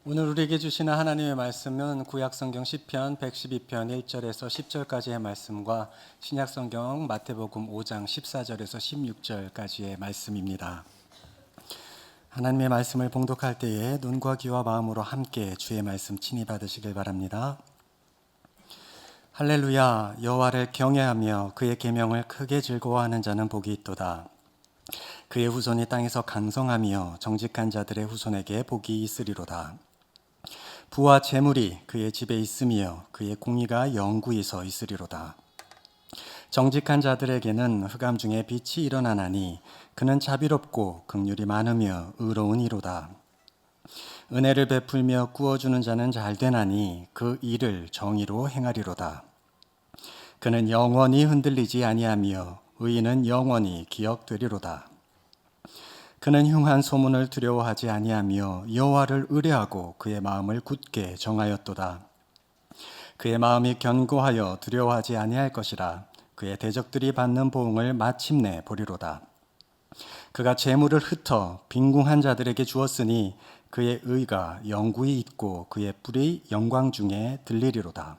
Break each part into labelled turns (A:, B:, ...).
A: 오늘 우리에게 주시는 하나님의 말씀은 구약성경 시편 112편 1절에서 10절까지의 말씀과 신약성경 마태복음 5장 14절에서 16절까지의 말씀입니다. 하나님의 말씀을 봉독할 때에 눈과 귀와 마음으로 함께 주의 말씀 친히 받으시길 바랍니다. 할렐루야, 여호와를 경외하며 그의 계명을 크게 즐거워하는 자는 복이 있도다. 그의 후손이 땅에서 강성하며 정직한 자들의 후손에게 복이 있으리로다. 부와 재물이 그의 집에 있으며 그의 공의가 영구히 서 있으리로다. 정직한 자들에게는 흑암 중에 빛이 일어나나니 그는 자비롭고 긍휼이 많으며 의로운 이로다. 은혜를 베풀며 구워주는 자는 잘되나니 그 일을 정의로 행하리로다. 그는 영원히 흔들리지 아니하며 의인은 영원히 기억되리로다. 그는 흉한 소문을 두려워하지 아니하며 여호와를 의뢰하고 그의 마음을 굳게 정하였도다. 그의 마음이 견고하여 두려워하지 아니할 것이라. 그의 대적들이 받는 보응을 마침내 보리로다. 그가 재물을 흩어 빈궁한 자들에게 주었으니 그의 의가 영구히 있고 그의 뿔이 영광 중에 들리리로다.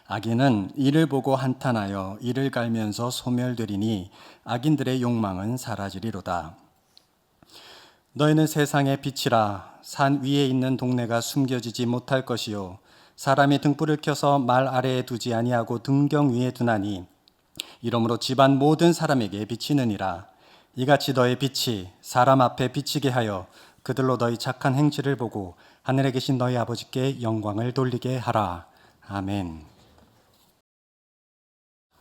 A: 악인은 이를 보고 한탄하여 이를 갈면서 소멸되리니 악인들의 욕망은 사라지리로다. 너희는 세상의 빛이라. 산 위에 있는 동네가 숨겨지지 못할 것이요 사람이 등불을 켜서 말 아래에 두지 아니하고 등경 위에 두나니 이러므로 집안 모든 사람에게 비치느니라. 이같이 너의 빛이 사람 앞에 비치게 하여 그들로 너희 착한 행실을 보고 하늘에 계신 너희 아버지께 영광을 돌리게 하라. 아멘.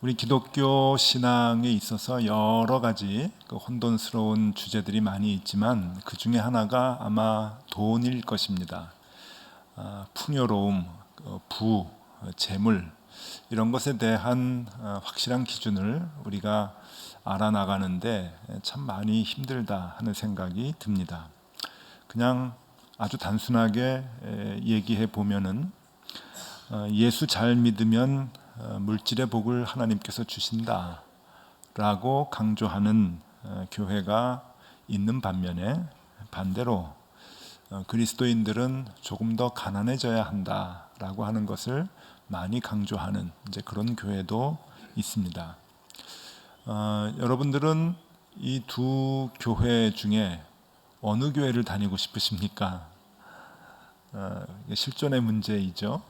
B: 우리 기독교 신앙에 있어서 여러 가지 혼돈스러운 주제들이 많이 있지만 그 중에 하나가 아마 돈일 것입니다. 풍요로움, 부, 재물 이런 것에 대한 확실한 기준을 우리가 알아나가는데 참 많이 힘들다 하는 생각이 듭니다. 그냥 아주 단순하게 얘기해 보면은 예수 잘 믿으면 물질의 복을 하나님께서 주신다라고 강조하는 교회가 있는 반면에 반대로 그리스도인들은 조금 더 가난해져야 한다라고 하는 것을 많이 강조하는 이제 그런 교회도 있습니다. 여러분들은 이 두 교회 중에 어느 교회를 다니고 싶으십니까? 실존의 문제이죠.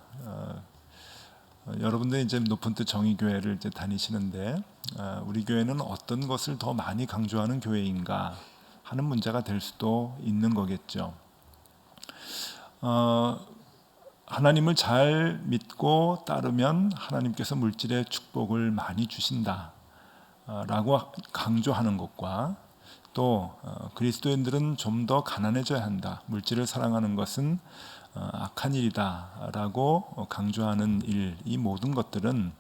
B: 여러분들이 이제 높은 뜻 정의교회를 이제 다니시는데 우리 교회는 어떤 것을 더 많이 강조하는 교회인가 하는 문제가 될 수도 있는 거겠죠. 하나님을 잘 믿고 따르면 하나님께서 물질의 축복을 많이 주신다라고 강조하는 것과 또 그리스도인들은 좀 더 가난해져야 한다. 물질을 사랑하는 것은 악한 일이다라고 강조하는 일, 이 모든 것들은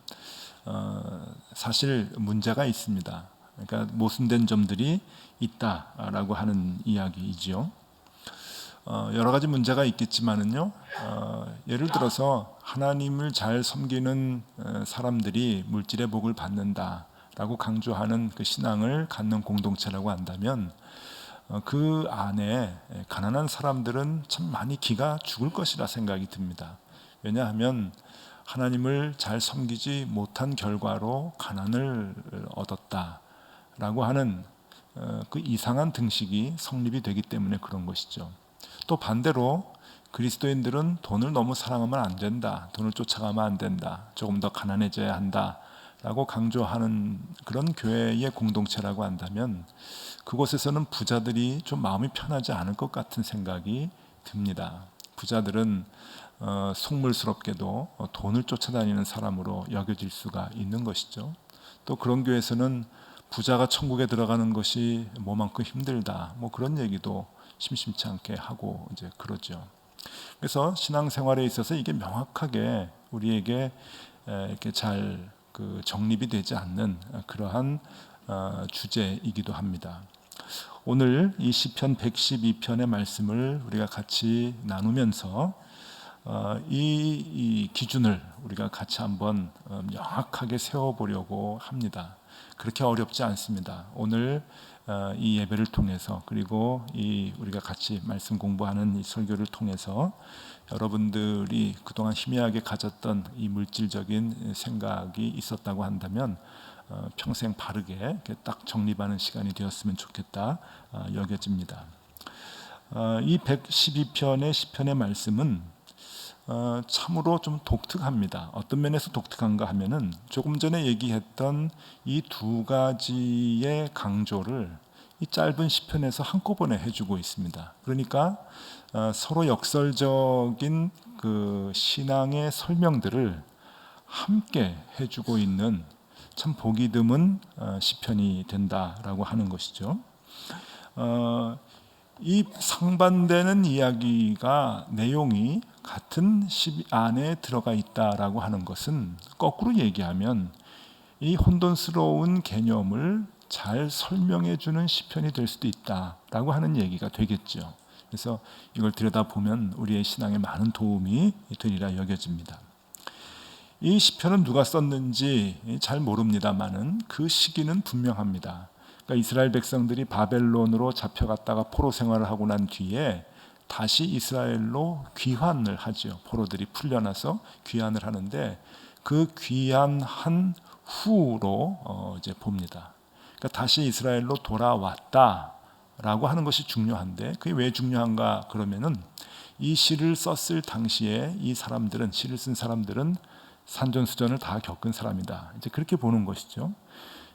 B: 사실 문제가 있습니다. 그러니까 모순된 점들이 있다라고 하는 이야기이지요. 여러 가지 문제가 있겠지만은요. 예를 들어서 하나님을 잘 섬기는 사람들이 물질의 복을 받는다라고 강조하는 그 신앙을 갖는 공동체라고 한다면 그 안에 가난한 사람들은 참 많이 기가 죽을 것이라 생각이 듭니다. 왜냐하면 하나님을 잘 섬기지 못한 결과로 가난을 얻었다라고 하는 그 이상한 등식이 성립이 되기 때문에 그런 것이죠. 또 반대로 그리스도인들은 돈을 너무 사랑하면 안 된다, 돈을 쫓아가면 안 된다, 조금 더 가난해져야 한다 라고 강조하는 그런 교회의 공동체라고 한다면 그곳에서는 부자들이 좀 마음이 편하지 않을 것 같은 생각이 듭니다. 부자들은 속물스럽게도 돈을 쫓아다니는 사람으로 여겨질 수가 있는 것이죠. 또 그런 교회에서는 부자가 천국에 들어가는 것이 뭐만큼 힘들다, 뭐 그런 얘기도 심심치 않게 하고 이제 그러죠. 그래서 신앙생활에 있어서 이게 명확하게 우리에게 이렇게 잘 정립이 되지 않는 그러한 주제이기도 합니다. 오늘 이 시편 112편의 말씀을 우리가 같이 나누면서 이 기준을 우리가 같이 한번 명확하게 세워보려고 합니다. 그렇게 어렵지 않습니다. 오늘 이 예배를 통해서 그리고 이 우리가 같이 말씀 공부하는 이 설교를 통해서 여러분들이 그동안 희미하게 가졌던 이 물질적인 생각이 있었다고 한다면 평생 바르게 이렇게 딱 정립하는 시간이 되었으면 좋겠다 여겨집니다. 이 112편의 시편의 말씀은 참으로 좀 독특합니다. 어떤 면에서 독특한가 하면은 조금 전에 얘기했던 이 두 가지의 강조를 이 짧은 시편에서 한꺼번에 해주고 있습니다. 그러니까 서로 역설적인 그 신앙의 설명들을 함께 해주고 있는 참 보기 드문 시편이 된다라고 하는 것이죠. 이 상반되는 이야기가 내용이 같은 시 안에 들어가 있다라고 하는 것은 거꾸로 얘기하면 이 혼돈스러운 개념을 잘 설명해 주는 시편이 될 수도 있다라고 하는 얘기가 되겠죠. 그래서 이걸 들여다보면 우리의 신앙에 많은 도움이 되리라 여겨집니다. 이 시편은 누가 썼는지 잘 모릅니다만은 그 시기는 분명합니다. 그러니까 이스라엘 백성들이 바벨론으로 잡혀갔다가 포로 생활을 하고 난 뒤에 다시 이스라엘로 귀환을 하죠. 포로들이 풀려나서 귀환을 하는데 그 귀환한 후로 이제 봅니다. 그러니까 다시 이스라엘로 돌아왔다라고 하는 것이 중요한데 그게 왜 중요한가 그러면은 이 시를 썼을 당시에 이 사람들은 시를 쓴 사람들은 산전수전을 다 겪은 사람이다. 이제 그렇게 보는 것이죠.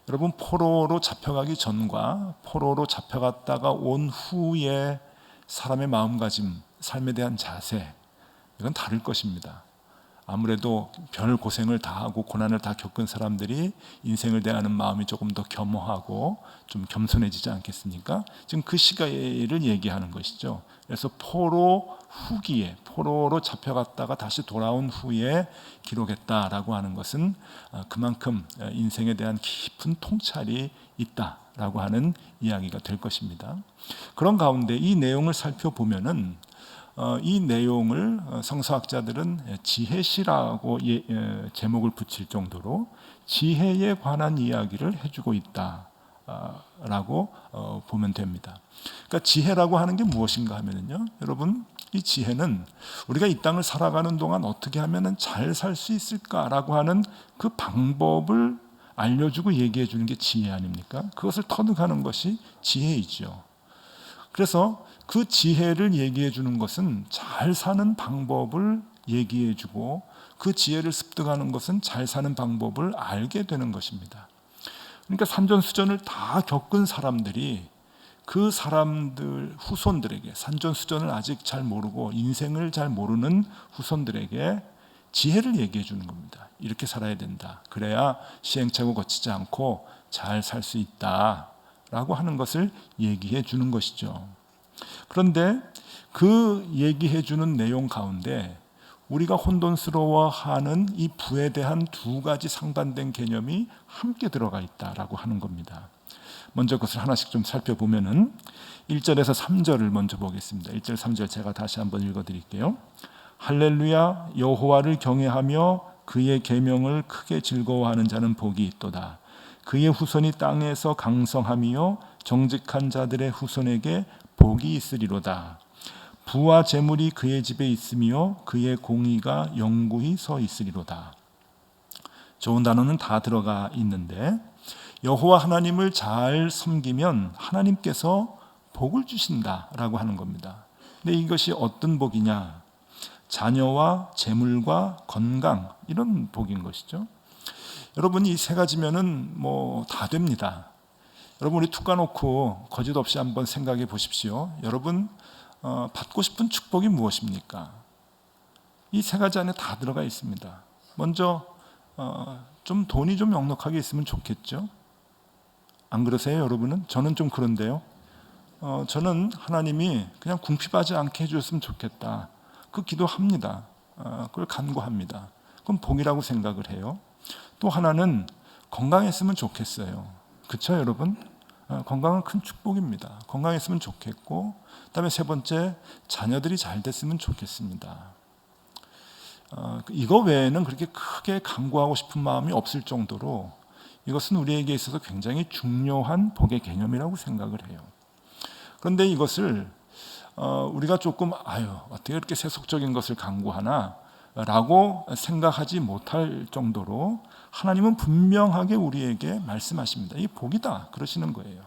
B: 여러분 포로로 잡혀가기 전과 포로로 잡혀갔다가 온 후에 사람의 마음가짐, 삶에 대한 자세 이건 다를 것입니다. 아무래도 별 고생을 다 하고 고난을 다 겪은 사람들이 인생을 대하는 마음이 조금 더 겸허하고 좀 겸손해지지 않겠습니까? 지금 그 시기를 얘기하는 것이죠. 그래서 포로 후기에 포로로 잡혀갔다가 다시 돌아온 후에 기록했다라고 하는 것은 그만큼 인생에 대한 깊은 통찰이 있다라고 하는 이야기가 될 것입니다. 그런 가운데 이 내용을 살펴보면은 이 내용을 성서학자들은 지혜시라고 제목을 붙일 정도로 지혜에 관한 이야기를 해주고 있다라고 보면 됩니다. 그러니까 지혜라고 하는 게 무엇인가 하면요, 여러분 이 지혜는 우리가 이 땅을 살아가는 동안 어떻게 하면 잘 살 수 있을까라고 하는 그 방법을 알려주고 얘기해 주는 게 지혜 아닙니까? 그것을 터득하는 것이 지혜이죠. 그래서 그 지혜를 얘기해 주는 것은 잘 사는 방법을 얘기해 주고 그 지혜를 습득하는 것은 잘 사는 방법을 알게 되는 것입니다. 그러니까 산전수전을 다 겪은 사람들이 그 사람들 후손들에게 산전수전을 아직 잘 모르고 인생을 잘 모르는 후손들에게 지혜를 얘기해 주는 겁니다. 이렇게 살아야 된다. 그래야 시행착오 거치지 않고 잘 살 수 있다라고 하는 것을 얘기해 주는 것이죠. 그런데 그 얘기해 주는 내용 가운데 우리가 혼돈스러워하는 이 부에 대한 두 가지 상반된 개념이 함께 들어가 있다라고 하는 겁니다. 먼저 그것을 하나씩 좀 살펴보면은 1절에서 3절을 먼저 보겠습니다. 1절 3절 제가 다시 한번 읽어드릴게요. 할렐루야 여호와를 경외하며 그의 계명을 크게 즐거워하는 자는 복이 있도다. 그의 후손이 땅에서 강성하며 정직한 자들의 후손에게 복이 있으리로다. 부와 재물이 그의 집에 있으며 그의 공의가 영구히 서 있으리로다. 좋은 단어는 다 들어가 있는데 여호와 하나님을 잘 섬기면 하나님께서 복을 주신다라고 하는 겁니다. 근데 이것이 어떤 복이냐? 자녀와 재물과 건강 이런 복인 것이죠. 여러분 이 세 가지면은 뭐 다 됩니다. 여러분 우리 툭 까놓고 거짓 없이 한번 생각해 보십시오. 여러분 받고 싶은 축복이 무엇입니까? 이 세 가지 안에 다 들어가 있습니다. 먼저 좀 돈이 좀 넉넉하게 있으면 좋겠죠. 안 그러세요, 여러분은? 저는 좀 그런데요. 저는 하나님이 그냥 궁핍하지 않게 해주셨으면 좋겠다. 그 기도합니다. 그걸 간구합니다. 그럼 복이라고 생각을 해요. 또 하나는 건강했으면 좋겠어요. 그렇죠, 여러분? 건강은 큰 축복입니다. 건강했으면 좋겠고, 그다음에 세 번째 자녀들이 잘 됐으면 좋겠습니다. 이거 외에는 그렇게 크게 간구하고 싶은 마음이 없을 정도로 이것은 우리에게 있어서 굉장히 중요한 복의 개념이라고 생각을 해요. 그런데 이것을 우리가 조금 어떻게 그렇게 세속적인 것을 강구하나 라고 생각하지 못할 정도로 하나님은 분명하게 우리에게 말씀하십니다. 이 복이다 그러시는 거예요.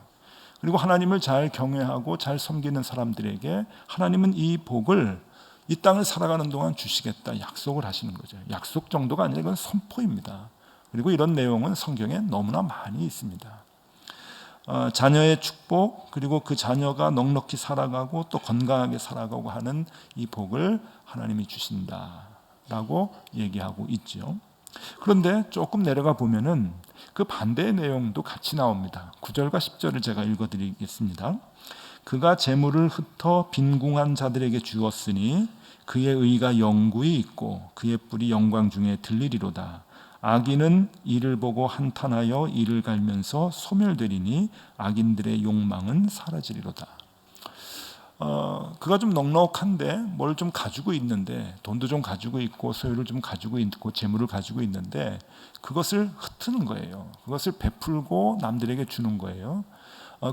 B: 그리고 하나님을 잘 경외하고 잘 섬기는 사람들에게 하나님은 이 복을 이 땅을 살아가는 동안 주시겠다 약속을 하시는 거죠. 약속 정도가 아니라 이건 선포입니다. 그리고 이런 내용은 성경에 너무나 많이 있습니다. 자녀의 축복, 그리고 그 자녀가 넉넉히 살아가고 또 건강하게 살아가고 하는 이 복을 하나님이 주신다라고 얘기하고 있죠. 그런데 조금 내려가 보면은 그 반대의 내용도 같이 나옵니다. 9절과 10절을 제가 읽어드리겠습니다. 그가 재물을 흩어 빈궁한 자들에게 주었으니 그의 의가 영구히 있고 그의 뿔이 영광 중에 들리리로다. 악인은 이를 보고 한탄하여 이를 갈면서 소멸되리니 악인들의 욕망은 사라지리로다. 그가 좀 넉넉한데 뭘 좀 가지고 있는데, 돈도 좀 가지고 있고 소유를 좀 가지고 있고 재물을 가지고 있는데 그것을 흩트는 거예요. 그것을 베풀고 남들에게 주는 거예요.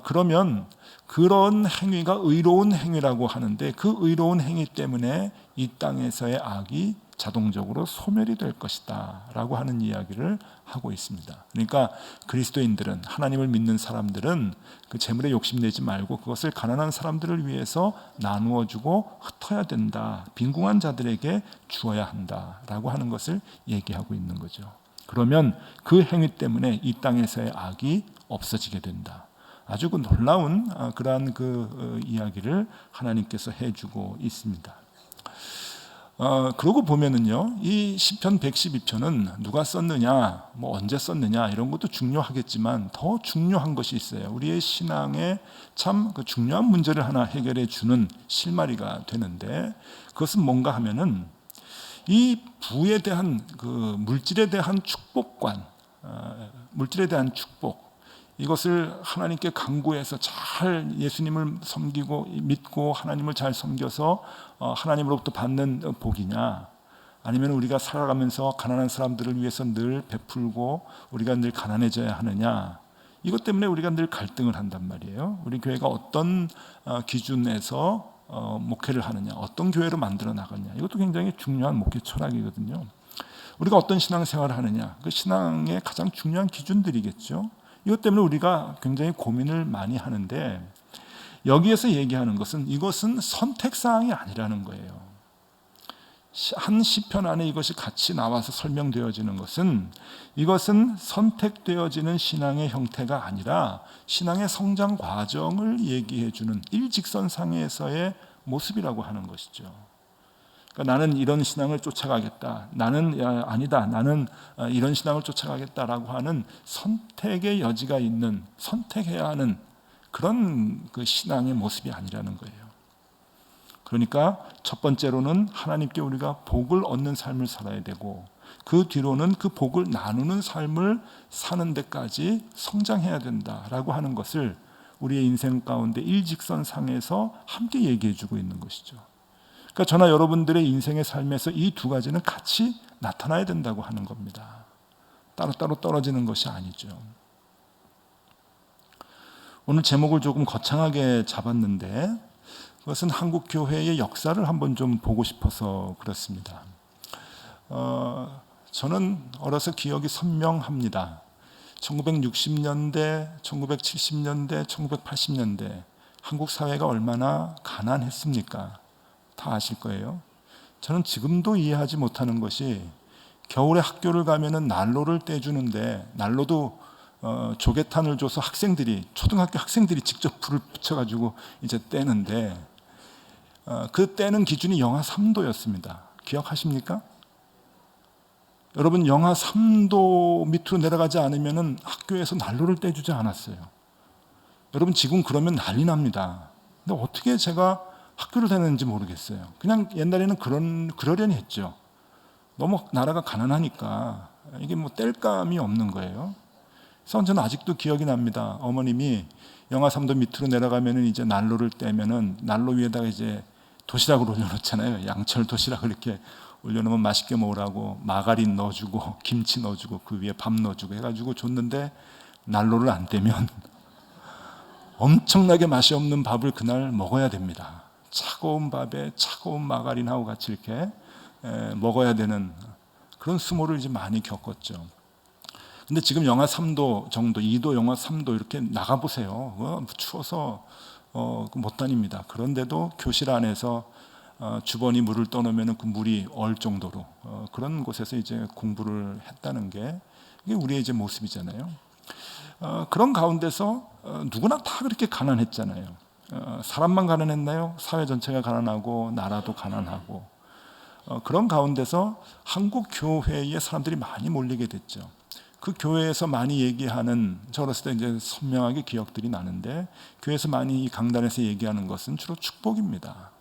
B: 그러면 그런 행위가 의로운 행위라고 하는데 그 의로운 행위 때문에 이 땅에서의 악이 자동적으로 소멸이 될 것이다 라고 하는 이야기를 하고 있습니다. 그러니까 그리스도인들은, 하나님을 믿는 사람들은 그 재물에 욕심내지 말고 그것을 가난한 사람들을 위해서 나누어 주고 흩어야 된다, 빈궁한 자들에게 주어야 한다 라고 하는 것을 얘기하고 있는 거죠. 그러면 그 행위 때문에 이 땅에서의 악이 없어지게 된다. 아주 그 놀라운 그러한 그 이야기를 하나님께서 해주고 있습니다. 그러고 보면은요, 이 시편 112편은 누가 썼느냐, 뭐 언제 썼느냐 이런 것도 중요하겠지만 더 중요한 것이 있어요. 우리의 신앙에 참 그 중요한 문제를 하나 해결해 주는 실마리가 되는데, 그것은 뭔가 하면은 이 부에 대한 그 물질에 대한 축복관, 물질에 대한 축복, 이것을 하나님께 간구해서 잘 예수님을 섬기고 믿고 하나님을 잘 섬겨서 하나님으로부터 받는 복이냐, 아니면 우리가 살아가면서 가난한 사람들을 위해서 늘 베풀고 우리가 늘 가난해져야 하느냐, 이것 때문에 우리가 늘 갈등을 한단 말이에요. 우리 교회가 어떤 기준에서 목회를 하느냐, 어떤 교회로 만들어 나가느냐, 이것도 굉장히 중요한 목회 철학이거든요. 우리가 어떤 신앙생활을 하느냐, 그 신앙의 가장 중요한 기준들이겠죠. 이것 때문에 우리가 굉장히 고민을 많이 하는데, 여기에서 얘기하는 것은 이것은 선택사항이 아니라는 거예요. 한 시편 안에 이것이 같이 나와서 설명되어지는 것은, 이것은 선택되어지는 신앙의 형태가 아니라 신앙의 성장 과정을 얘기해 주는 일직선상에서의 모습이라고 하는 것이죠. 그러니까 나는 이런 신앙을 쫓아가겠다, 나는 아니다, 나는 이런 신앙을 쫓아가겠다라고 하는 선택의 여지가 있는, 선택해야 하는 그런 그 신앙의 모습이 아니라는 거예요. 그러니까 첫 번째로는 하나님께 우리가 복을 얻는 삶을 살아야 되고, 그 뒤로는 그 복을 나누는 삶을 사는 데까지 성장해야 된다라고 하는 것을 우리의 인생 가운데 일직선상에서 함께 얘기해 주고 있는 것이죠. 그러니까 저나 여러분들의 인생의 삶에서 이 두 가지는 같이 나타나야 된다고 하는 겁니다. 따로따로 떨어지는 것이 아니죠. 오늘 제목을 조금 거창하게 잡았는데, 그것은 한국 교회의 역사를 한번 좀 보고 싶어서 그렇습니다. 저는 어려서 기억이 선명합니다. 1960년대, 1970년대, 1980년대 한국 사회가 얼마나 가난했습니까? 다 아실 거예요. 저는 지금도 이해하지 못하는 것이, 겨울에 학교를 가면은 난로를 떼주는데, 난로도 조개탄을 줘서 학생들이, 초등학교 학생들이 직접 불을 붙여가지고 이제 떼는데, 그 떼는 기준이 영하 3도였습니다. 기억하십니까? 여러분, 영하 3도 밑으로 내려가지 않으면은 학교에서 난로를 떼주지 않았어요. 여러분, 지금 그러면 난리 납니다. 근데 어떻게 제가 학교를 다녔는지 모르겠어요. 그냥 옛날에는 그러려니 했죠. 너무 나라가 가난하니까 이게 뭐 뗄감이 없는 거예요. 그래서 저는 아직도 기억이 납니다. 어머님이 영하 3도 밑으로 내려가면은 이제 난로를 떼면은 난로 위에다가 이제 도시락을 올려놓잖아요. 양철 도시락을 이렇게 올려놓으면 맛있게 먹으라고 마가린 넣어주고 김치 넣어주고 그 위에 밥 넣어주고 해가지고 줬는데 난로를 안 떼면 엄청나게 맛이 없는 밥을 그날 먹어야 됩니다. 차가운 밥에 차가운 마가린하고 같이 이렇게 먹어야 되는 그런 수모를 이제 많이 겪었죠. 근데 지금 영하 3도 정도, 2도, 영하 3도 이렇게 나가보세요. 추워서 못 다닙니다. 그런데도 교실 안에서 주번이 물을 떠놓으면 그 물이 얼 정도로 그런 곳에서 이제 공부를 했다는 게 이게 우리의 이제 모습이잖아요. 그런 가운데서 누구나 다 그렇게 가난했잖아요. 사람만 가난했나요? 사회 전체가 가난하고 나라도 가난하고 그런 가운데서 한국 교회에 사람들이 많이 몰리게 됐죠. 그 교회에서 많이 얘기하는, 저 어렸을 때 이제 선명하게 기억들이 나는데, 교회에서 많이 강단에서 얘기하는 것은 주로 축복입니다.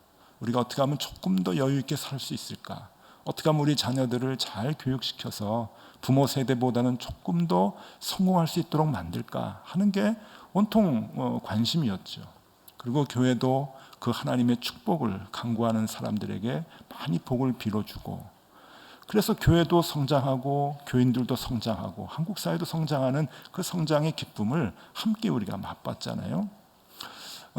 B: 우리가 어떻게 하면 조금 더 여유 있게 살 수 있을까? 어떻게 하면 우리 자녀들을 잘 교육시켜서 부모 세대보다는 조금 더 성공할 수 있도록 만들까 하는 게 온통 관심이었죠. 그리고 교회도 그 하나님의 축복을 간구하는 사람들에게 많이 복을 빌어주고, 그래서 교회도 성장하고 교인들도 성장하고 한국 사회도 성장하는 그 성장의 기쁨을 함께 우리가 맛봤잖아요.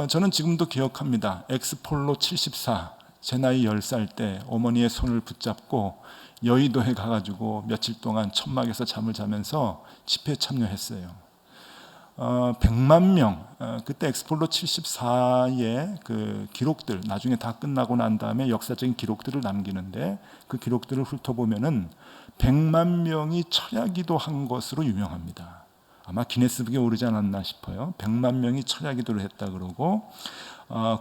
B: 저는 지금도 기억합니다. 엑스폴로 74, 제 나이 10살 때 어머니의 손을 붙잡고 여의도에 가가지고 며칠 동안 천막에서 잠을 자면서 집회에 참여했어요. 100만 명, 그때 엑스폴로 74의 그 기록들, 나중에 다 끝나고 난 다음에 역사적인 기록들을 남기는데, 그 기록들을 훑어보면은 100만 명이 철야기도 한 것으로 유명합니다. 아마 기네스북에 오르지 않았나 싶어요. 100만 명이 철야기도를 했다 그러고,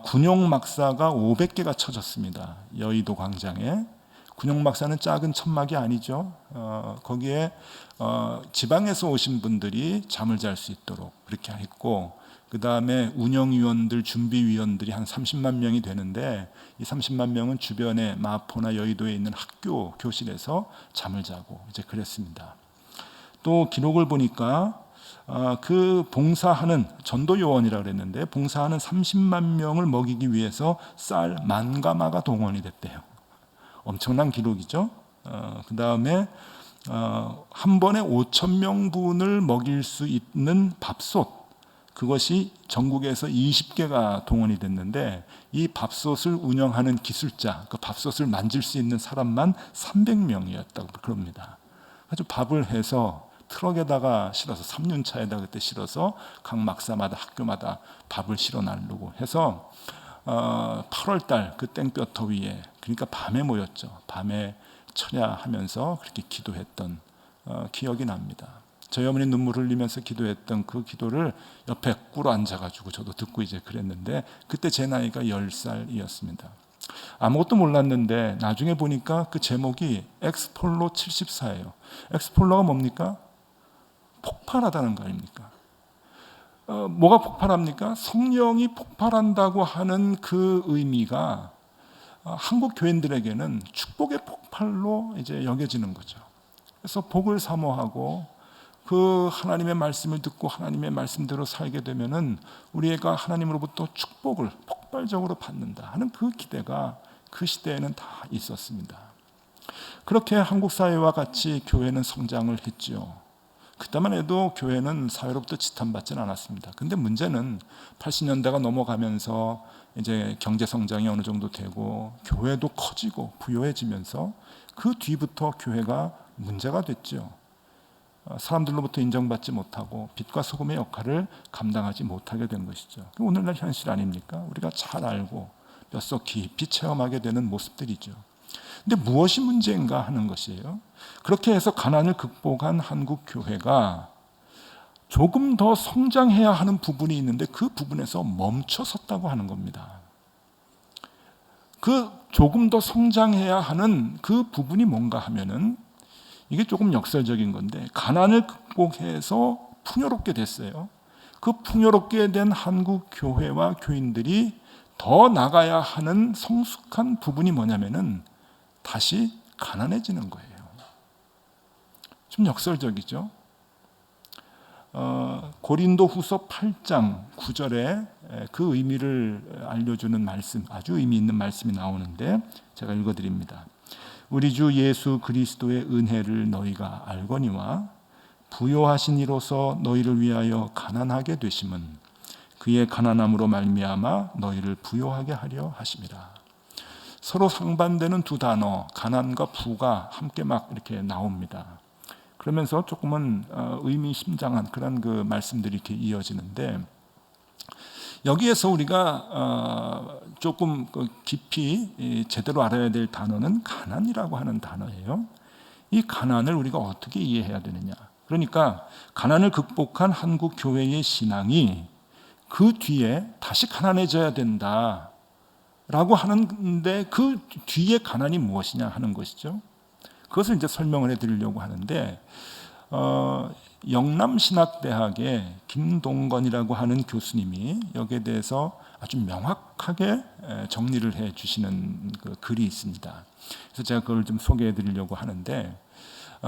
B: 군용 막사가 500개가 쳐졌습니다. 여의도 광장에. 군용 막사는 작은 천막이 아니죠. 거기에 지방에서 오신 분들이 잠을 잘 수 있도록 그렇게 했고, 그 다음에 운영위원들, 준비위원들이 한 30만 명이 되는데, 이 30만 명은 주변에 마포나 여의도에 있는 학교 교실에서 잠을 자고 이제 그랬습니다. 또 기록을 보니까 그 봉사하는 전도요원이라고 그랬는데, 봉사하는 30만 명을 먹이기 위해서 쌀 10,000가마가 동원이 됐대요. 엄청난 기록이죠. 그 다음에 한 번에 5,000명분을 먹일 수 있는 밥솥, 그것이 전국에서 20개가 동원이 됐는데, 이 밥솥을 운영하는 기술자, 그 밥솥을 만질 수 있는 사람만 300명이었다고 그럽니다. 아주 밥을 해서 트럭에다가 실어서 3륜차에다 그때 실어서 각 막사마다 학교마다 밥을 실어 나르고 해서 8월달 그 땡볕 더위에, 그러니까 밤에 모였죠. 밤에 철야하면서 그렇게 기도했던 기억이 납니다. 저희 어머니 눈물 흘리면서 기도했던 그 기도를 옆에 꿇어 앉아가지고 저도 듣고 이제 그랬는데, 그때 제 나이가 10살이었습니다. 아무것도 몰랐는데 나중에 보니까 그 제목이 엑스폴로 74예요. 엑스폴로가 뭡니까? 폭발하다는 거 아닙니까? 뭐가 폭발합니까? 성령이 폭발한다고 하는 그 의미가 한국 교인들에게는 축복의 폭발로 이제 여겨지는 거죠. 그래서 복을 사모하고 그 하나님의 말씀을 듣고 하나님의 말씀대로 살게 되면은 우리가 하나님으로부터 축복을 폭발적으로 받는다 하는 그 기대가 그 시대에는 다 있었습니다. 그렇게 한국 사회와 같이 교회는 성장을 했지요. 그때만 해도 교회는 사회로부터 지탄받지는 않았습니다. 근데 문제는 80년대가 넘어가면서 이제 경제 성장이 어느 정도 되고 교회도 커지고 부유해지면서 그 뒤부터 교회가 문제가 됐죠. 사람들로부터 인정받지 못하고 빛과 소금의 역할을 감당하지 못하게 된 것이죠. 오늘날 현실 아닙니까? 우리가 잘 알고 뼛속 깊이 체험하게 되는 모습들이죠. 근데 무엇이 문제인가 하는 것이에요. 그렇게 해서 가난을 극복한 한국 교회가 조금 더 성장해야 하는 부분이 있는데 그 부분에서 멈춰섰다고 하는 겁니다. 그 조금 더 성장해야 하는 그 부분이 뭔가 하면은, 이게 조금 역설적인 건데, 가난을 극복해서 풍요롭게 됐어요. 그 풍요롭게 된 한국 교회와 교인들이 더 나가야 하는 성숙한 부분이 뭐냐면은 다시 가난해지는 거예요. 좀 역설적이죠. 고린도후서 8장 9절에 그 의미를 알려주는 말씀, 아주 의미 있는 말씀이 나오는데 제가 읽어드립니다. 우리 주 예수 그리스도의 은혜를 너희가 알거니와 부요하신 이로서 너희를 위하여 가난하게 되심은 그의 가난함으로 말미암아 너희를 부요하게 하려 하심이라. 서로 상반되는 두 단어, 가난과 부가 함께 막 이렇게 나옵니다. 그러면서 조금은 의미심장한 그런 그 말씀들이 이렇게 이어지는데, 여기에서 우리가 조금 깊이 제대로 알아야 될 단어는 가난이라고 하는 단어예요. 이 가난을 우리가 어떻게 이해해야 되느냐? 그러니까 가난을 극복한 한국 교회의 신앙이 그 뒤에 다시 가난해져야 된다라고 하는데, 그 뒤에 가난이 무엇이냐 하는 것이죠. 그것을 이제 설명을 해드리려고 하는데, 영남신학대학의 김동건이라고 하는 교수님이 여기에 대해서 아주 명확하게 정리를 해 주시는 그 글이 있습니다. 그래서 제가 그걸 좀 소개해 드리려고 하는데,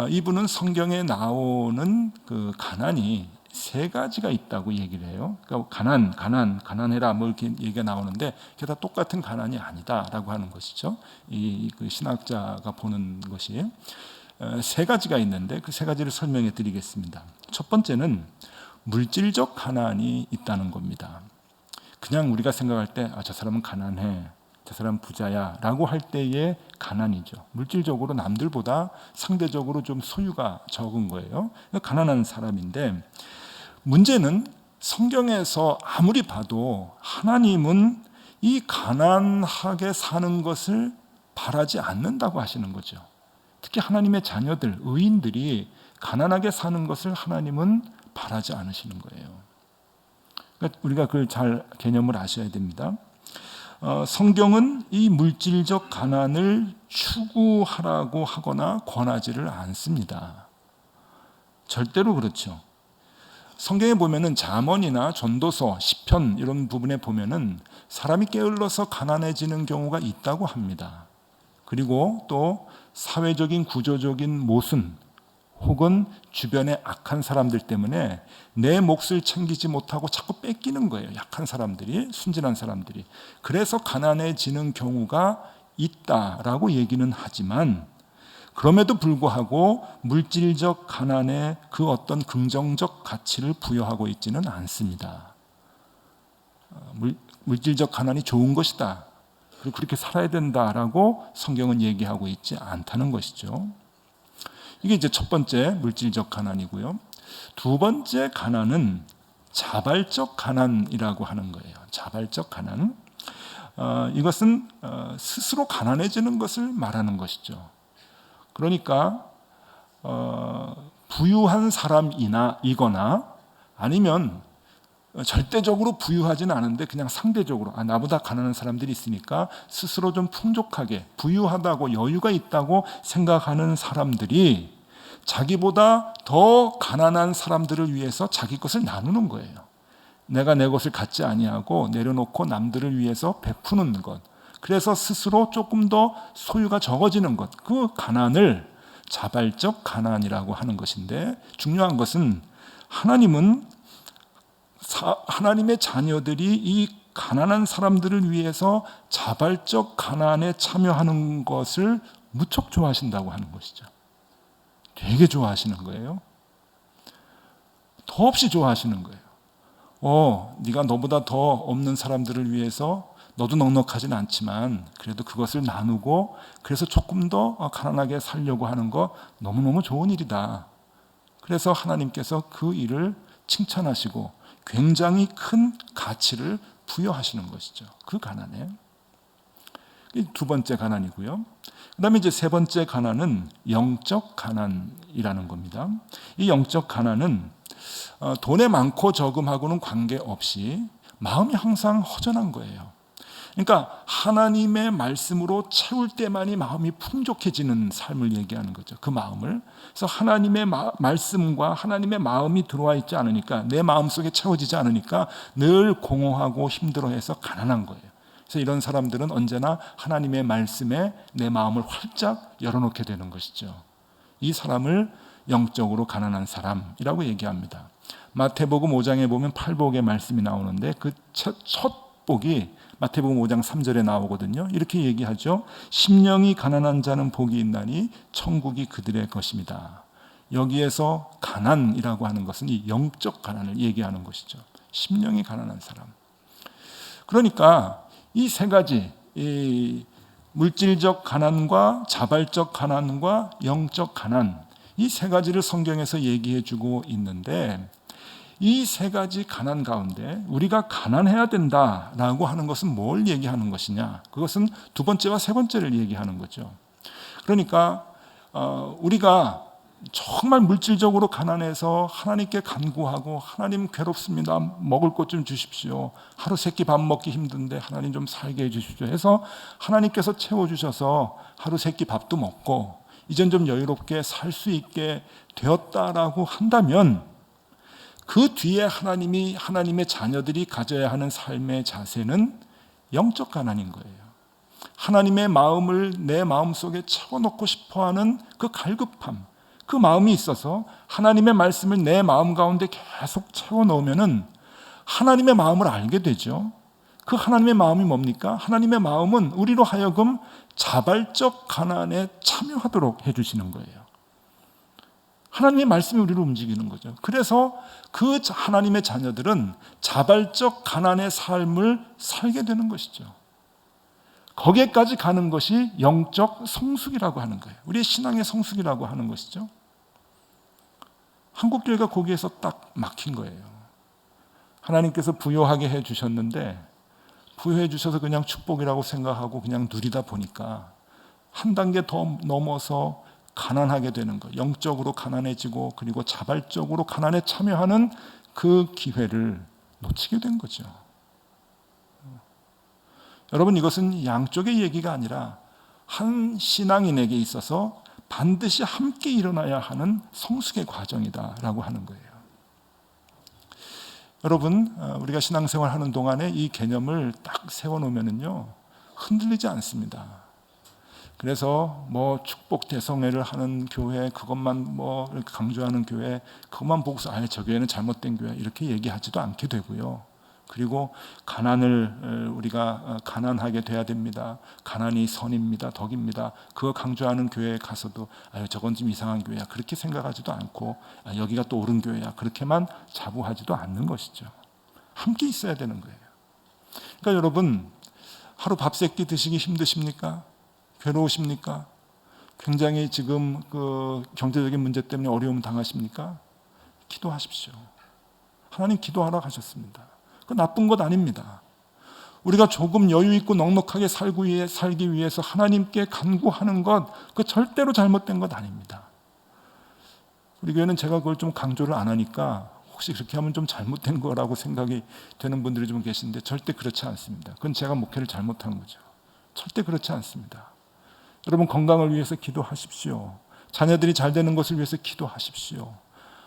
B: 이분은 성경에 나오는 그 가난이 세 가지가 있다고 얘기를 해요. 그러니까 가난해라 뭐 이렇게 얘기가 나오는데, 그게 다 똑같은 가난이 아니다라고 하는 것이죠. 그 신학자가 보는 것이 세 가지가 있는데, 그 세 가지를 설명해 드리겠습니다. 첫 번째는 물질적 가난이 있다는 겁니다. 그냥 우리가 생각할 때 저 사람은 가난해, 저 사람은 부자야 라고 할 때의 가난이죠. 물질적으로 남들보다 상대적으로 좀 소유가 적은 거예요. 가난한 사람인데, 문제는 성경에서 아무리 봐도 하나님은 이 가난하게 사는 것을 바라지 않는다고 하시는 거죠. 특히 하나님의 자녀들, 의인들이 가난하게 사는 것을 하나님은 바라지 않으시는 거예요. 그러니까 우리가 그걸 잘 개념을 아셔야 됩니다. 성경은 이 물질적 가난을 추구하라고 하거나 권하지를 않습니다. 절대로 그렇죠. 성경에 보면은 잠언이나 전도서, 시편 이런 부분에 보면은 사람이 게을러서 가난해지는 경우가 있다고 합니다. 그리고 또 사회적인 구조적인 모순 혹은 주변의 악한 사람들 때문에 내 몫을 챙기지 못하고 자꾸 뺏기는 거예요. 약한 사람들이, 순진한 사람들이. 그래서 가난해지는 경우가 있다라고 얘기는 하지만, 그럼에도 불구하고 물질적 가난에 그 어떤 긍정적 가치를 부여하고 있지는 않습니다. 물질적 가난이 좋은 것이다, 그리고 그렇게 살아야 된다라고 성경은 얘기하고 있지 않다는 것이죠. 이게 이제 첫 번째 물질적 가난이고요. 두 번째 가난은 자발적 가난이라고 하는 거예요. 자발적 가난. 이것은 스스로 가난해지는 것을 말하는 것이죠. 그러니까 부유한 사람이거나 아니면 절대적으로 부유하지는 않은데 그냥 상대적으로 나보다 가난한 사람들이 있으니까 스스로 좀 풍족하게 부유하다고 여유가 있다고 생각하는 사람들이 자기보다 더 가난한 사람들을 위해서 자기 것을 나누는 거예요. 내가 내 것을 갖지 아니하고 내려놓고 남들을 위해서 베푸는 것, 그래서 스스로 조금 더 소유가 적어지는 것, 그 가난을 자발적 가난이라고 하는 것인데, 중요한 것은 하나님의 자녀들이 이 가난한 사람들을 위해서 자발적 가난에 참여하는 것을 무척 좋아하신다고 하는 것이죠. 되게 좋아하시는 거예요. 더없이 좋아하시는 거예요. 네가 너보다 더 없는 사람들을 위해서, 너도 넉넉하진 않지만 그래도 그것을 나누고 그래서 조금 더 가난하게 살려고 하는 거 너무너무 좋은 일이다. 그래서 하나님께서 그 일을 칭찬하시고 굉장히 큰 가치를 부여하시는 것이죠. 그 가난에. 두 번째 가난이고요. 그 다음에 이제 세 번째 가난은 영적 가난이라는 겁니다. 이 영적 가난은 돈에 많고 적음하고는 관계없이 마음이 항상 허전한 거예요. 그러니까 하나님의 말씀으로 채울 때만이 마음이 풍족해지는 삶을 얘기하는 거죠. 그 마음을. 그래서 하나님의 말씀과 하나님의 마음이 들어와 있지 않으니까, 내 마음속에 채워지지 않으니까 늘 공허하고 힘들어해서 가난한 거예요. 그래서 이런 사람들은 언제나 하나님의 말씀에 내 마음을 활짝 열어놓게 되는 것이죠. 이 사람을 영적으로 가난한 사람이라고 얘기합니다. 마태복음 5장에 보면 팔복의 말씀이 나오는데, 그 첫 복이 마태복음 5장 3절에 나오거든요. 이렇게 얘기하죠. 심령이 가난한 자는 복이 있나니 천국이 그들의 것입니다. 여기에서 가난이라고 하는 것은 이 영적 가난을 얘기하는 것이죠. 심령이 가난한 사람. 그러니까 이 세 가지, 이 물질적 가난과 자발적 가난과 영적 가난, 이 세 가지를 성경에서 얘기해 주고 있는데, 이 세 가지 가난 가운데 우리가 가난해야 된다라고 하는 것은 뭘 얘기하는 것이냐? 그것은 두 번째와 세 번째를 얘기하는 거죠. 그러니까 우리가 정말 물질적으로 가난해서 하나님께 간구하고, 하나님 괴롭습니다, 먹을 것 좀 주십시오, 하루 세 끼 밥 먹기 힘든데 하나님 좀 살게 해주십시오 해서 하나님께서 채워주셔서 하루 세 끼 밥도 먹고 이젠 좀 여유롭게 살 수 있게 되었다라고 한다면, 그 뒤에 하나님의 자녀들이 가져야 하는 삶의 자세는 영적 가난인 거예요. 하나님의 마음을 내 마음속에 채워넣고 싶어하는 그 갈급함, 그 마음이 있어서 하나님의 말씀을 내 마음 가운데 계속 채워넣으면은 하나님의 마음을 알게 되죠. 그 하나님의 마음이 뭡니까? 하나님의 마음은 우리로 하여금 자발적 가난에 참여하도록 해주시는 거예요. 하나님의 말씀이 우리를 움직이는 거죠. 그래서 그 하나님의 자녀들은 자발적 가난의 삶을 살게 되는 것이죠. 거기에까지 가는 것이 영적 성숙이라고 하는 거예요. 우리의 신앙의 성숙이라고 하는 것이죠. 한국교회가 거기에서 딱 막힌 거예요. 하나님께서 부요하게 해주셨는데, 부요해 주셔서 그냥 축복이라고 생각하고 그냥 누리다 보니까 한 단계 더 넘어서 가난하게 되는 것, 영적으로 가난해지고 그리고 자발적으로 가난에 참여하는 그 기회를 놓치게 된 거죠. 여러분, 이것은 양쪽의 얘기가 아니라 한 신앙인에게 있어서 반드시 함께 일어나야 하는 성숙의 과정이다라고 하는 거예요. 여러분, 우리가 신앙생활 하는 동안에 이 개념을 딱 세워놓으면요, 흔들리지 않습니다. 그래서 뭐 축복 대성회를 하는 교회, 그것만 뭐 이렇게 강조하는 교회, 그것만 보고서 저 교회는 잘못된 교회 이렇게 얘기하지도 않게 되고요. 그리고 가난을 우리가 가난하게 돼야 됩니다. 가난이 선입니다, 덕입니다. 그거 강조하는 교회에 가서도 저건 좀 이상한 교회야 그렇게 생각하지도 않고, 여기가 또 옳은 교회야 그렇게만 자부하지도 않는 것이죠. 함께 있어야 되는 거예요. 그러니까 여러분, 하루 밥 세 끼 드시기 힘드십니까? 괴로우십니까? 굉장히 지금 그 경제적인 문제 때문에 어려움 당하십니까? 기도하십시오. 하나님 기도하라 하셨습니다. 그 나쁜 것 아닙니다. 우리가 조금 여유 있고 넉넉하게 살기 위해서 하나님께 간구하는 것, 그 절대로 잘못된 것 아닙니다. 우리 교회는 제가 그걸 좀 강조를 안 하니까 혹시 그렇게 하면 좀 잘못된 거라고 생각이 되는 분들이 좀 계신데, 절대 그렇지 않습니다. 그건 제가 목회를 잘못한 거죠. 절대 그렇지 않습니다. 여러분, 건강을 위해서 기도하십시오. 자녀들이 잘 되는 것을 위해서 기도하십시오.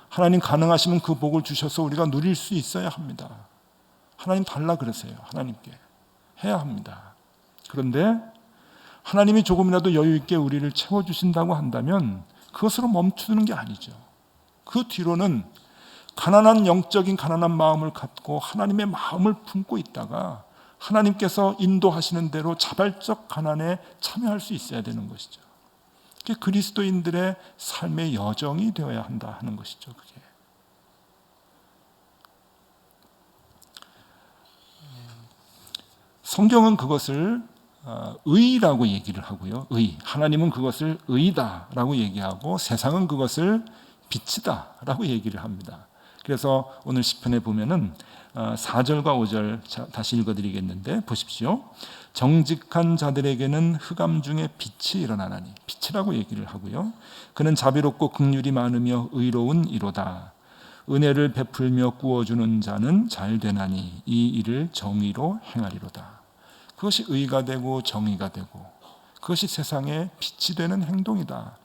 B: 하나님 가능하시면 그 복을 주셔서 우리가 누릴 수 있어야 합니다. 하나님 달라 그러세요. 하나님께 해야 합니다. 그런데 하나님이 조금이라도 여유 있게 우리를 채워주신다고 한다면 그것으로 멈추는 게 아니죠. 그 뒤로는 가난한 영적인 가난한 마음을 갖고 하나님의 마음을 품고 있다가 하나님께서 인도하시는 대로 자발적 가난에 참여할 수 있어야 되는 것이죠. 그게 그리스도인들의 삶의 여정이 되어야 한다 하는 것이죠. 그게. 성경은 그것을 의라고 얘기를 하고요. 의. 하나님은 그것을 의다라고 얘기하고 세상은 그것을 빛이다라고 얘기를 합니다. 그래서 오늘 시편에 보면은 4절과 5절 다시 읽어드리겠는데 보십시오. 정직한 자들에게는 흑암 중에 빛이 일어나나니, 빛이라고 얘기를 하고요. 그는 자비롭고 긍휼이 많으며 의로운 이로다. 은혜를 베풀며 구워주는 자는 잘 되나니 이 일을 정의로 행하리로다. 그것이 의가 되고 정의가 되고 그것이 세상의 빛이 되는 행동이다.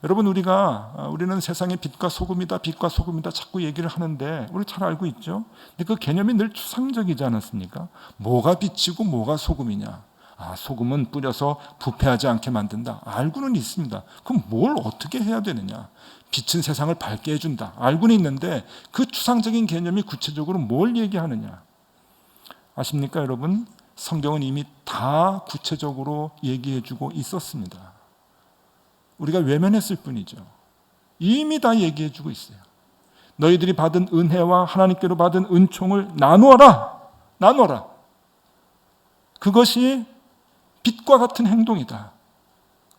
B: 여러분, 우리는 세상의 빛과 소금이다, 빛과 소금이다 자꾸 얘기를 하는데 우리 잘 알고 있죠. 근데 그 개념이 늘 추상적이지 않았습니까? 뭐가 빛이고 뭐가 소금이냐? 소금은 뿌려서 부패하지 않게 만든다. 알고는 있습니다. 그럼 뭘 어떻게 해야 되느냐? 빛은 세상을 밝게 해준다. 알고는 있는데 그 추상적인 개념이 구체적으로 뭘 얘기하느냐? 아십니까, 여러분? 성경은 이미 다 구체적으로 얘기해주고 있었습니다. 우리가 외면했을 뿐이죠. 이미 다 얘기해주고 있어요. 너희들이 받은 은혜와 하나님께로 받은 은총을 나누어라. 나누어라. 그것이 빛과 같은 행동이다.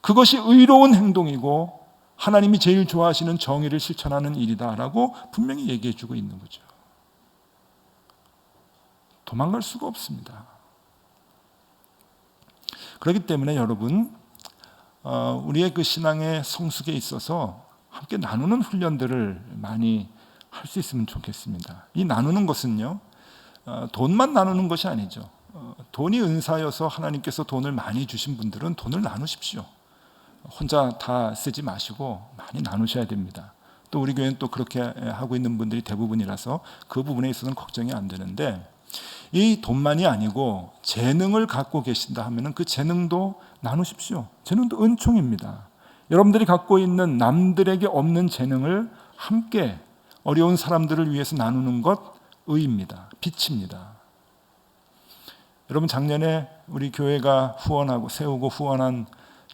B: 그것이 의로운 행동이고 하나님이 제일 좋아하시는 정의를 실천하는 일이다라고 분명히 얘기해주고 있는 거죠. 도망갈 수가 없습니다. 그렇기 때문에 여러분, 우리의 그 신앙의 성숙에 있어서 함께 나누는 훈련들을 많이 할 수 있으면 좋겠습니다. 이 나누는 것은요, 돈만 나누는 것이 아니죠. 돈이 은사여서 하나님께서 돈을 많이 주신 분들은 돈을 나누십시오. 혼자 다 쓰지 마시고 많이 나누셔야 됩니다. 또 우리 교회는 또 그렇게 하고 있는 분들이 대부분이라서 그 부분에 있어서는 걱정이 안 되는데, 이 돈만이 아니고 재능을 갖고 계신다 하면은 그 재능도 나누십시오. 재능도 은총입니다. 여러분들이 갖고 있는 남들에게 없는 재능을 함께 어려운 사람들을 위해서 나누는 것 의입니다. 빛입니다. 여러분, 작년에 우리 교회가 후원하고 세우고 후원한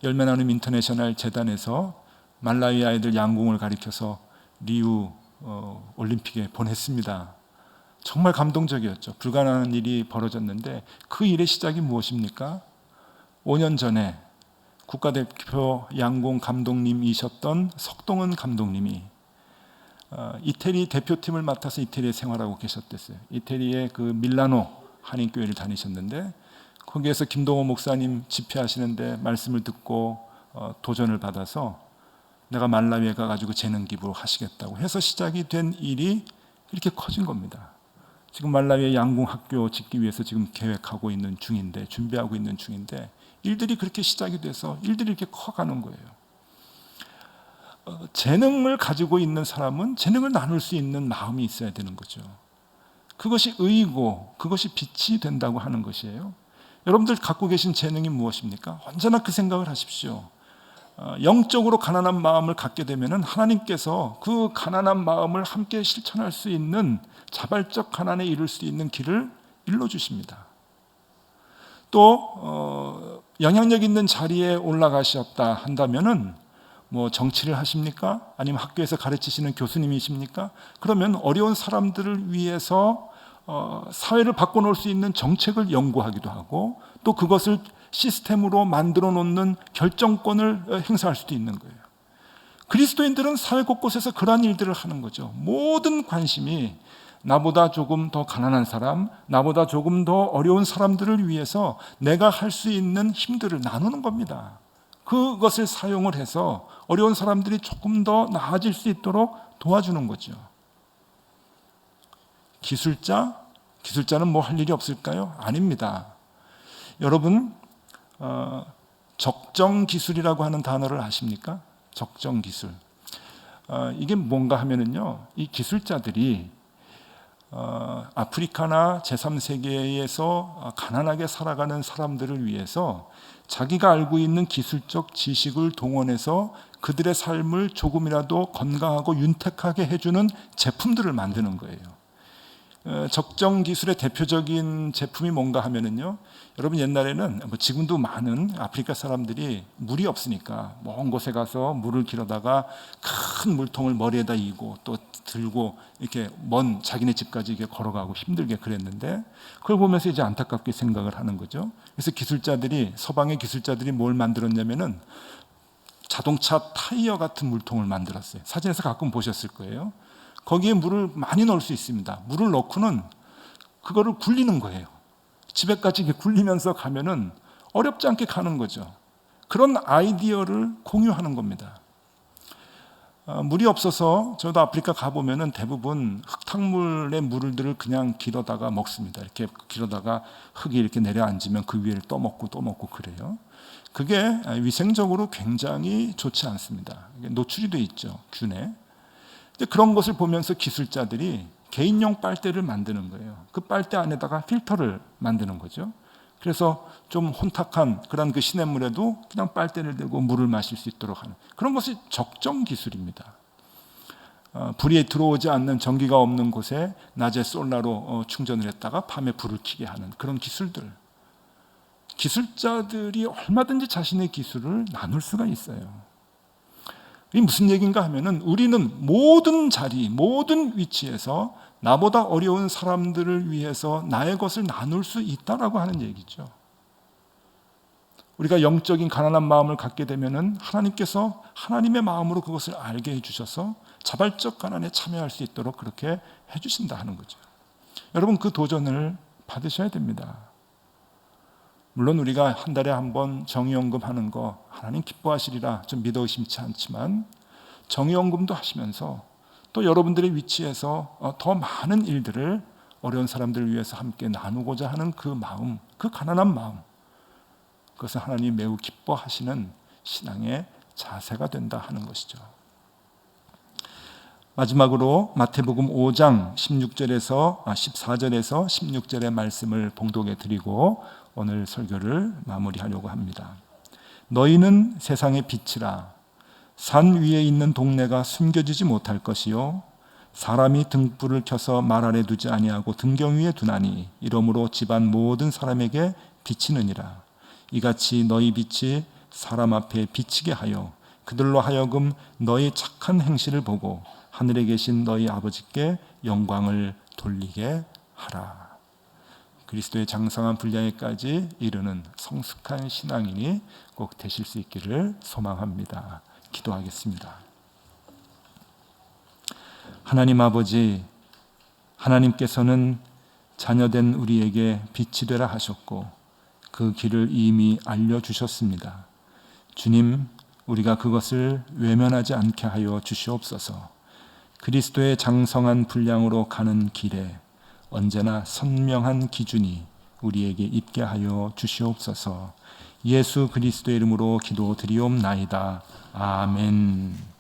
B: 열매 나눔 인터내셔널 재단에서 말라위 아이들 양궁을 가리켜서 리우 올림픽에 보냈습니다. 정말 감동적이었죠. 불가능한 일이 벌어졌는데 그 일의 시작이 무엇입니까? 5년 전에 국가대표 양궁 감독님이셨던 석동은 감독님이 이태리 대표팀을 맡아서 이태리에 생활하고 계셨댔어요. 이태리의 그 밀라노 한인교회를 다니셨는데 거기에서 김동호 목사님 집회하시는데 말씀을 듣고 도전을 받아서 내가 말라위에 가가지고 재능 기부를 하시겠다고 해서 시작이 된 일이 이렇게 커진 겁니다. 지금 말라위에 양궁 학교 짓기 위해서 지금 계획하고 있는 중인데, 준비하고 있는 중인데, 일들이 그렇게 시작이 돼서 일들이 이렇게 커가는 거예요. 재능을 가지고 있는 사람은 재능을 나눌 수 있는 마음이 있어야 되는 거죠. 그것이 의이고 그것이 빛이 된다고 하는 것이에요. 여러분들 갖고 계신 재능이 무엇입니까? 언제나 그 생각을 하십시오. 영적으로 가난한 마음을 갖게 되면 하나님께서 그 가난한 마음을 함께 실천할 수 있는 자발적 가난에 이룰 수 있는 길을 일러주십니다. 또 영향력 있는 자리에 올라가셨다 한다면은 뭐 정치를 하십니까? 아니면 학교에서 가르치시는 교수님이십니까? 그러면 어려운 사람들을 위해서 사회를 바꿔놓을 수 있는 정책을 연구하기도 하고 또 그것을 시스템으로 만들어 놓는 결정권을 행사할 수도 있는 거예요. 그리스도인들은 사회 곳곳에서 그러한 일들을 하는 거죠. 모든 관심이 나보다 조금 더 가난한 사람, 나보다 조금 더 어려운 사람들을 위해서 내가 할 수 있는 힘들을 나누는 겁니다. 그것을 사용을 해서 어려운 사람들이 조금 더 나아질 수 있도록 도와주는 거죠. 기술자는 뭐 할 일이 없을까요? 아닙니다. 여러분, 적정기술이라고 하는 단어를 아십니까? 적정기술. 이게 뭔가 하면은요, 이 기술자들이 아프리카나 제3세계에서 가난하게 살아가는 사람들을 위해서 자기가 알고 있는 기술적 지식을 동원해서 그들의 삶을 조금이라도 건강하고 윤택하게 해주는 제품들을 만드는 거예요. 적정 기술의 대표적인 제품이 뭔가 하면은요, 여러분 옛날에는 지금도 많은 아프리카 사람들이 물이 없으니까 먼 곳에 가서 물을 길어다가 큰 물통을 머리에다 이고 또 들고 이렇게 먼 자기네 집까지 이렇게 걸어가고 힘들게 그랬는데 그걸 보면서 이제 안타깝게 생각을 하는 거죠. 그래서 서방의 기술자들이 뭘 만들었냐면은 자동차 타이어 같은 물통을 만들었어요. 사진에서 가끔 보셨을 거예요. 거기에 물을 많이 넣을 수 있습니다. 물을 넣고는 그거를 굴리는 거예요. 집에까지 이렇게 굴리면서 가면은 어렵지 않게 가는 거죠. 그런 아이디어를 공유하는 겁니다. 물이 없어서 저도 아프리카 가보면은 대부분 흙탕물의 물들을 그냥 길어다가 먹습니다. 이렇게 길어다가 흙이 이렇게 내려앉으면 그 위를 떠먹고 그래요. 그게 위생적으로 굉장히 좋지 않습니다. 노출이 돼 있죠, 균에. 그런 것을 보면서 기술자들이 개인용 빨대를 만드는 거예요. 그 빨대 안에다가 필터를 만드는 거죠. 그래서 좀 혼탁한 그런 그 시냇물에도 그냥 빨대를 대고 물을 마실 수 있도록 하는 그런 것이 적정 기술입니다. 불이 들어오지 않는 전기가 없는 곳에 낮에 솔라로 충전을 했다가 밤에 불을 켜게 하는 그런 기술들. 기술자들이 얼마든지 자신의 기술을 나눌 수가 있어요. 이게 무슨 얘기인가 하면은 우리는 모든 자리, 모든 위치에서 나보다 어려운 사람들을 위해서 나의 것을 나눌 수 있다라고 하는 얘기죠. 우리가 영적인 가난한 마음을 갖게 되면은 하나님께서 하나님의 마음으로 그것을 알게 해주셔서 자발적 가난에 참여할 수 있도록 그렇게 해주신다 하는 거죠. 여러분, 그 도전을 받으셔야 됩니다. 물론 우리가 한 달에 한 번 정의연금 하는 거 하나님 기뻐하시리라 좀 믿어 의심치 않지만, 정의연금도 하시면서 또 여러분들의 위치에서 더 많은 일들을 어려운 사람들을 위해서 함께 나누고자 하는 그 마음, 그 가난한 마음, 그것은 하나님이 매우 기뻐하시는 신앙의 자세가 된다 하는 것이죠. 마지막으로 마태복음 5장 14절에서 16절의 말씀을 봉독해 드리고 오늘 설교를 마무리하려고 합니다. 너희는 세상의 빛이라. 산 위에 있는 동네가 숨겨지지 못할 것이요 사람이 등불을 켜서 말 아래 두지 아니하고 등경 위에 두나니 이러므로 집안 모든 사람에게 비치느니라. 이같이 너희 빛이 사람 앞에 비치게 하여 그들로 하여금 너희 착한 행실을 보고 하늘에 계신 너희 아버지께 영광을 돌리게 하라. 그리스도의 장성한 분량에까지 이르는 성숙한 신앙인이 꼭 되실 수 있기를 소망합니다. 기도하겠습니다. 하나님 아버지, 하나님께서는 자녀된 우리에게 빛이 되라 하셨고 그 길을 이미 알려주셨습니다. 주님, 우리가 그것을 외면하지 않게 하여 주시옵소서. 그리스도의 장성한 분량으로 가는 길에 언제나 선명한 기준이 우리에게 있게 하여 주시옵소서. 예수 그리스도의 이름으로 기도드리옵나이다. 아멘.